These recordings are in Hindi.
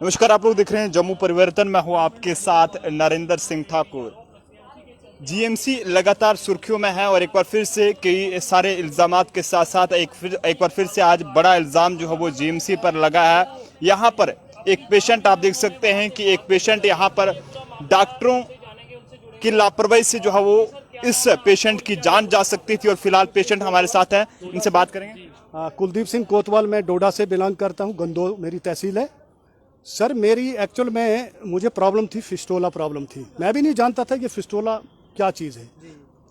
नमस्कार, आप लोग देख रहे हैं जम्मू परिवर्तन। मैं हूं आपके साथ नरेंद्र सिंह ठाकुर। जीएमसी लगातार सुर्खियों में है और एक बार फिर से कई सारे इल्जामात के साथ साथ एक बार फिर से आज बड़ा इल्जाम जो है वो जीएमसी पर लगा है। यहाँ पर एक पेशेंट, आप देख सकते हैं कि एक पेशेंट यहाँ पर डॉक्टरों की लापरवाही से जो है वो इस पेशेंट की जान जा सकती थी और फिलहाल पेशेंट हमारे साथ है, इनसे बात करेंगे। कुलदीप सिंह कोतवाल, मैं डोडा से बिलोंग करता हूँ। गंदो मेरी तहसील है। सर, मेरी एक्चुअल में मुझे प्रॉब्लम थी, फिस्टोला प्रॉब्लम थी। मैं भी नहीं जानता था कि फिस्टोला क्या चीज़ है,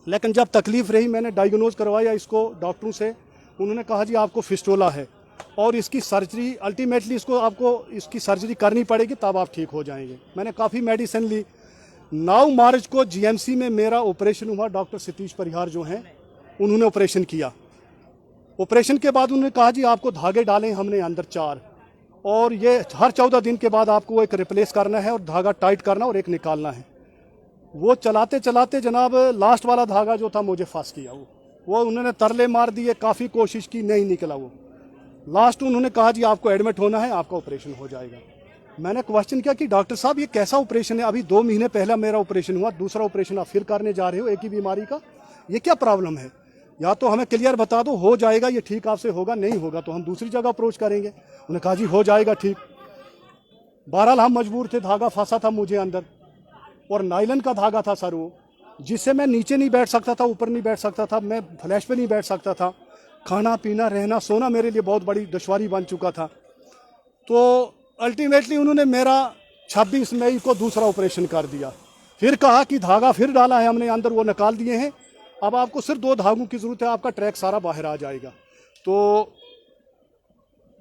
लेकिन जब तकलीफ रही मैंने डायग्नोज करवाया इसको डॉक्टरों से। उन्होंने कहा जी आपको फिस्टोला है और इसकी सर्जरी, अल्टीमेटली आपको इसकी सर्जरी करनी पड़ेगी तब आप ठीक हो जाएंगे। मैंने काफ़ी मेडिसिन ली। 9 मार्च को जीएमसी में मेरा ऑपरेशन हुआ। डॉक्टर सतीश परिहार जो हैं उन्होंने ऑपरेशन किया। ऑपरेशन के बाद उन्होंने कहा जी आपको धागे डालें हमने अंदर 4, और ये हर 14 दिन के बाद आपको एक रिप्लेस करना है और धागा टाइट करना और एक निकालना है। वो चलाते चलाते जनाब लास्ट वाला धागा जो था मुझे फंस किया। वो उन्होंने तरले मार दिए, काफ़ी कोशिश की, नहीं निकला वो। लास्ट उन्होंने कहा जी आपको एडमिट होना है, आपका ऑपरेशन हो जाएगा। मैंने क्वेश्चन किया कि डॉक्टर साहब ये कैसा ऑपरेशन है? अभी 2 महीने पहले मेरा ऑपरेशन हुआ, दूसरा ऑपरेशन आप फिर करने जा रहे हो एक ही बीमारी का, ये क्या प्रॉब्लम है? या तो हमें क्लियर बता दो, हो जाएगा ये ठीक आपसे होगा, नहीं होगा तो हम दूसरी जगह अप्रोच करेंगे। उन्होंने कहा जी हो जाएगा ठीक। बहरहाल हम मजबूर थे, धागा फंसा था मुझे अंदर और नायलन का धागा था सर वो, जिससे मैं नीचे नहीं बैठ सकता था, ऊपर नहीं बैठ सकता था, मैं फ्लैश पे नहीं बैठ सकता था। खाना पीना रहना सोना मेरे लिए बहुत बड़ी दुश्वारी बन चुका था। तो अल्टीमेटली उन्होंने मेरा 26 मई को दूसरा ऑपरेशन कर दिया। फिर कहा कि धागा फिर डाला है हमने अंदर, वो निकाल दिए हैं, अब आपको सिर्फ 2 धागों की ज़रूरत है, आपका ट्रैक सारा बाहर आ जाएगा। तो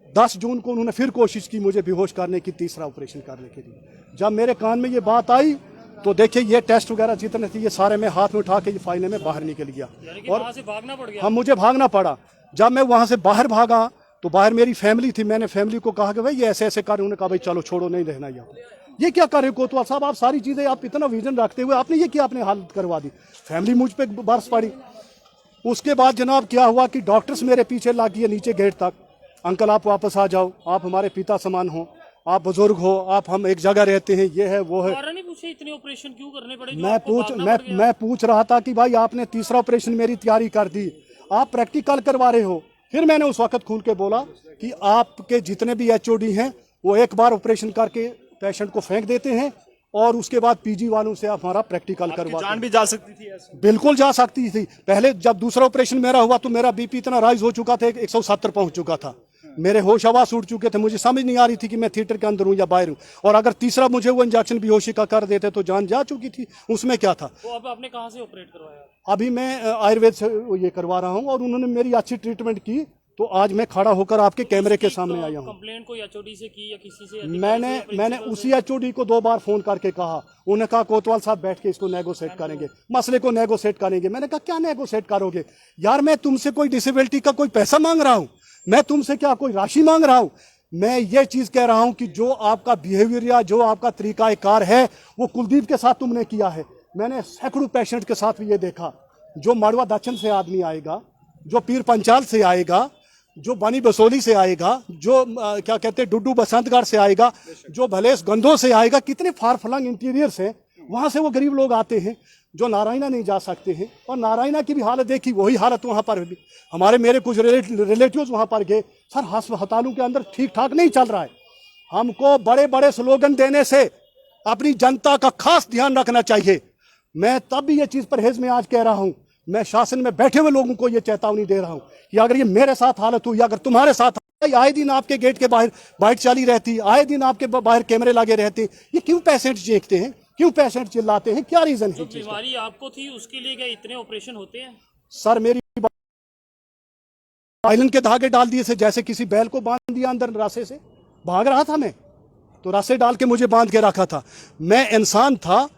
10 जून को उन्होंने फिर कोशिश की मुझे बेहोश करने की, तीसरा ऑपरेशन करने के लिए। जब मेरे कान में ये बात आई तो देखिए ये टेस्ट वगैरह जितने थे ये सारे मैं हाथ में उठा के ये फाइनल में बाहर निकल गया और वहां से भागना पड़ गया। हाँ, मुझे भागना पड़ा। जब मैं वहाँ से बाहर भागा तो बाहर मेरी फैमिली थी। मैंने फैमिली को कहा कि भाई ये ऐसे ऐसे कर, उन्होंने कहा भाई चलो छोड़ो, नहीं रहना यहाँ, ये क्या कर रहे हो कोतवाल साहब, आप सारी चीज़ें, आप इतना विजन रखते हुए आपने ये क्या अपने हालत करवा दी। फैमिली मुझ पर बरस पड़ी। उसके बाद जनाब क्या हुआ कि डॉक्टर्स मेरे पीछे लग गए नीचे गेट तक, अंकल आप वापस आ जाओ, आप हमारे पिता समान हो, आप बुजुर्ग हो, आप हम एक जगह रहते हैं, ये है वो है। नहीं पूछे इतने ऑपरेशन क्यों करने पड़े? मैं पूछ रहा था कि भाई आपने तीसरा ऑपरेशन मेरी तैयारी कर दी, आप प्रैक्टिकल करवा रहे हो। फिर मैंने उस वक्त खुल के बोला कि आपके जितने भी एचओडी हैं वो एक बार ऑपरेशन करके पेशेंट को फेंक देते हैं और उसके बाद पीजी वालों से आप हमारा प्रैक्टिकल करवा। जान भी जा सकती थी ऐसे? बिल्कुल जा सकती थी। पहले जब दूसरा ऑपरेशन मेरा हुआ तो मेरा बीपी इतना राइज हो चुका था, 170 पहुंच चुका था, मेरे होश आवास उड़ चुके थे, मुझे समझ नहीं आ रही थी कि मैं थिएटर के अंदर हूँ या बाहर हूँ। और अगर तीसरा मुझे वो इंजेक्शन बेहोशी का कर देते तो जान जा चुकी थी, उसमें क्या था। तो अब आपने कहाँ से ऑपरेट करवाया? अभी मैं आयुर्वेद से ये करवा रहा हूँ और उन्होंने मेरी अच्छी ट्रीटमेंट की, तो आज मैं खड़ा होकर आपके कैमरे के सामने आया हूँ। कंप्लेंट कोई एचओडी से की या किसी से? मैंने उसी एचओडी को 2 बार फोन करके कहा। उन्होंने कहा कोतवाल साहब बैठ के इसको नेगोशिएट करेंगे, मसले को नेगोशिएट करेंगे। मैंने कहा क्या नेगोशिएट करोगे यार, मैं तुमसे कोई डिसेबिलिटी का कोई पैसा मांग रहा हूँ? मैं तुमसे क्या कोई राशि मांग रहा हूँ? मैं ये चीज कह रहा हूँ कि जो आपका बिहेवियर या जो आपका तरीकाकार है वो कुलदीप के साथ तुमने किया है। मैंने सैकड़ों पेशेंट के साथ भी ये देखा, जो मड़वा दक्षिण से आदमी आएगा, जो पीर पंचाल से आएगा, जो बनी बसोली से आएगा, जो क्या कहते हैं डुड्डू बसंतगढ़ से आएगा, जो भलेस गंधों से आएगा, कितने फार फ्लंग इंटीरियर्स हैं, वहाँ से वो गरीब लोग आते हैं जो नारायणा नहीं जा सकते हैं। और नारायणा की भी हालत देखी, वही हालत वहाँ पर भी। मेरे कुछ रिलेटिव्स वहाँ पर गए, सर अस्पतालों के अंदर ठीक ठाक नहीं चल रहा है। हमको बड़े बड़े स्लोगन देने से अपनी जनता का खास ध्यान रखना चाहिए। मैं तब भी ये चीज़ परहेज में आज कह रहा हूँ, मैं शासन में बैठे हुए लोगों को ये चेतावनी दे रहा हूँ कि अगर ये मेरे साथ हालत हुई, अगर तुम्हारे साथ, आए दिन आपके गेट के बाहर बाइट चली रहती, आए दिन आपके बाहर कैमरे लगे रहते, ये क्यों पेशेंट देखते हैं, क्यों पेशेंट चिल्लाते हैं, क्या रीजन है? बीमारी आपको थी उसके लिए क्या इतने ऑपरेशन होते हैं? सर मेरी आइलैंड के धागे डाल दिए थे, जैसे किसी बैल को बांध दिया अंदर, रास्ते से भाग रहा था मैं तो रास्ते डाल के मुझे बांध के रखा था। मैं इंसान था,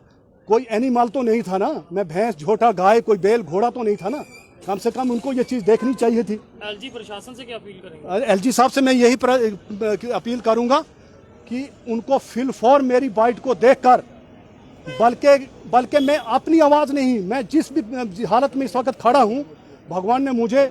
कोई एनिमल तो नहीं था ना, मैं भैंस झोटा गाय कोई बैल घोड़ा तो नहीं था ना। कम से कम उनको ये चीज़ देखनी चाहिए थी। एलजी प्रशासन से क्या अपील करेंगे? एलजी साहब से मैं यही अपील करूंगा कि उनको फिल फॉर मेरी बाइट को देखकर, बल्कि मैं अपनी आवाज़ नहीं, मैं जिस भी हालत में इस वक्त खड़ा हूं, भगवान ने मुझे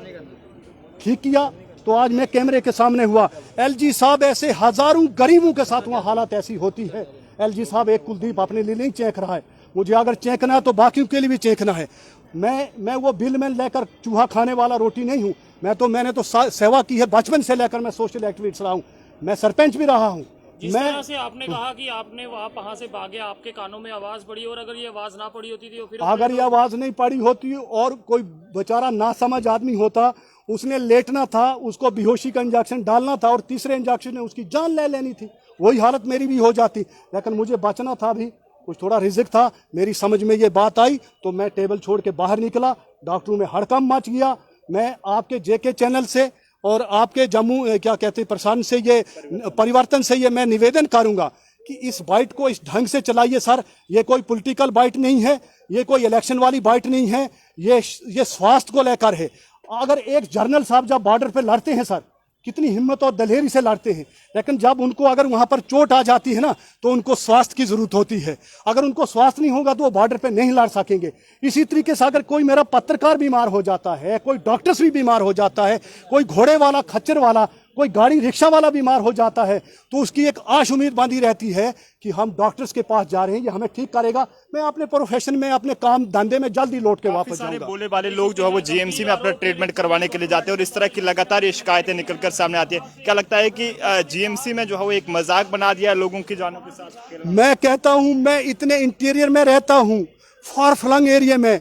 ठीक किया, तो आज मैं कैमरे के सामने हुआ। एलजी साहब ऐसे हजारों गरीबों के साथ वहाँ हालत ऐसी होती है। एलजी साहब एक कुलदीप अपने लिए नहीं चेक रहा है, मुझे अगर चेकना है तो बाकियों के लिए भी चेकना है। मैं वो बिल में लेकर चूहा खाने वाला रोटी नहीं हूँ। मैंने तो सेवा की है, बचपन से लेकर मैं सोशल एक्टिविस्ट रहा हूँ, मैं सरपंच भी रहा हूँ। जिस तरह से आपने कहा कि आपने वहाँ से भागे, आपके कानों में आवाज पड़ी, और अगर ये आवाज ना पड़ी होती थी तो फिर अगर ये आवाज नहीं पड़ी होती और कोई बेचारा नासमझ आदमी होता, उसने लेटना था, उसको बेहोशी का इंजेक्शन डालना था और तीसरे इंजेक्शन में उसकी जान ले लेनी थी, वही हालत मेरी भी हो जाती। लेकिन मुझे बचना था, भी कुछ थोड़ा रिस्क था। मेरी समझ में ये बात आई तो मैं टेबल छोड़ के बाहर निकला। डॉक्टरों में हड़कंप मच गया। मैं आपके जेके चैनल से और आपके जम्मू क्या कहते हैं प्रशासन से, ये परिवर्तन से ये मैं निवेदन करूंगा कि इस बाइट को इस ढंग से चलाइए सर। ये कोई पॉलिटिकल बाइट नहीं है, ये कोई इलेक्शन वाली बाइट नहीं है, ये स्वास्थ्य को लेकर है। अगर एक जनरल साहब जब बॉर्डर पे लड़ते हैं सर, कितनी हिम्मत और दलेरी से लड़ते हैं, लेकिन जब उनको अगर वहां पर चोट आ जाती है ना तो उनको स्वास्थ्य की जरूरत होती है। अगर उनको स्वास्थ्य नहीं होगा तो वो बॉर्डर पे नहीं लड़ सकेंगे। इसी तरीके से अगर कोई मेरा पत्रकार बीमार हो जाता है, कोई डॉक्टर्स भी बीमार हो जाता है, कोई घोड़े वाला, खच्चर वाला, कोई गाड़ी रिक्शा वाला बीमार हो जाता है, तो उसकी एक आश उम्मीद बांधी रहती है कि हम डॉक्टर्स के पास जा रहे हैं, ये हमें ठीक करेगा, मैं अपने प्रोफेशन में, अपने काम धंधे में जल्दी लौट के वापस सारे जाऊंगा। बोले वाले लोग जो है वो जीएमसी में अपना ट्रीटमेंट करवाने के लिए जाते हैं और इस तरह की लगातार ये शिकायतें निकलकर सामने आती है। क्या लगता है कि जीएमसी में जो है वो एक मजाक बना दिया है लोगों की जानों के साथ? मैं कहता हूं, मैं इतने इंटीरियर में रहता हूं, फार फ्लंग एरिया में,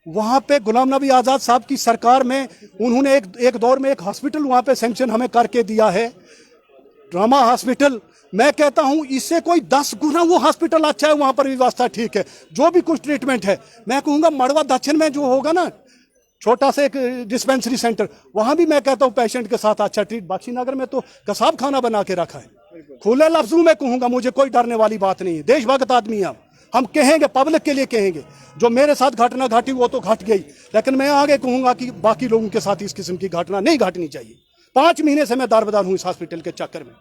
वहां पे गुलाम नबी आजाद साहब की सरकार में उन्होंने एक दौर में एक हॉस्पिटल वहां पे सैंक्शन हमें करके दिया है, ड्रामा हॉस्पिटल। मैं कहता हूं इससे कोई 10 गुना वो हॉस्पिटल अच्छा है, वहां पर व्यवस्था ठीक है, जो भी कुछ ट्रीटमेंट है। मैं कहूंगा मड़वा दक्षिण में जो होगा ना, छोटा सा एक डिस्पेंसरी सेंटर, वहां भी मैं कहता हूं पेशेंट के साथ अच्छा ट्रीट। बख्शीनगर में तो कसाब खाना बना के रखा है। खुले लफ्जों में कहूंगा, मुझे कोई डरने वाली बात नहीं है, देशभक्त आदमी है हम कहेंगे, पब्लिक के लिए कहेंगे। जो मेरे साथ घटना घटी वो तो घट गई, लेकिन मैं आगे कहूंगा कि बाकी लोगों के साथ इस किस्म की घटना नहीं घटनी चाहिए। 5 महीने से मैं दारबदार हूं इस हॉस्पिटल के चक्कर में।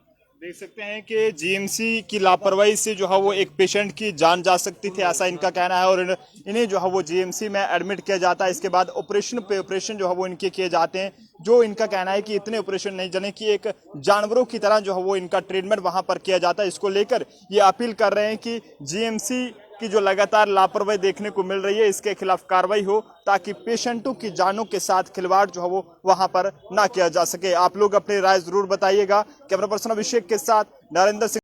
देख सकते हैं कि जीएमसी की लापरवाही से जो है वो एक पेशेंट की जान जा सकती थी, ऐसा इनका कहना है। और इन्हें जो है वो जीएमसी में एडमिट किया जाता है, इसके बाद ऑपरेशन पे ऑपरेशन जो है वो इनके किए जाते हैं। जो इनका कहना है कि इतने ऑपरेशन नहीं जाने कि एक जानवरों की तरह जो है वो इनका ट्रीटमेंट वहां पर किया जाता है। इसको लेकर ये अपील कर रहे हैं कि जीएमसी की जो लगातार लापरवाही देखने को मिल रही है, इसके खिलाफ कार्रवाई हो, ताकि पेशेंटों की जानों के साथ खिलवाड़ जो है वो वहां पर ना किया जा सके। आप लोग अपनी राय जरूर बताइएगा। कैमरा पर्सन अभिषेक के साथ नरेंद्र सिंह।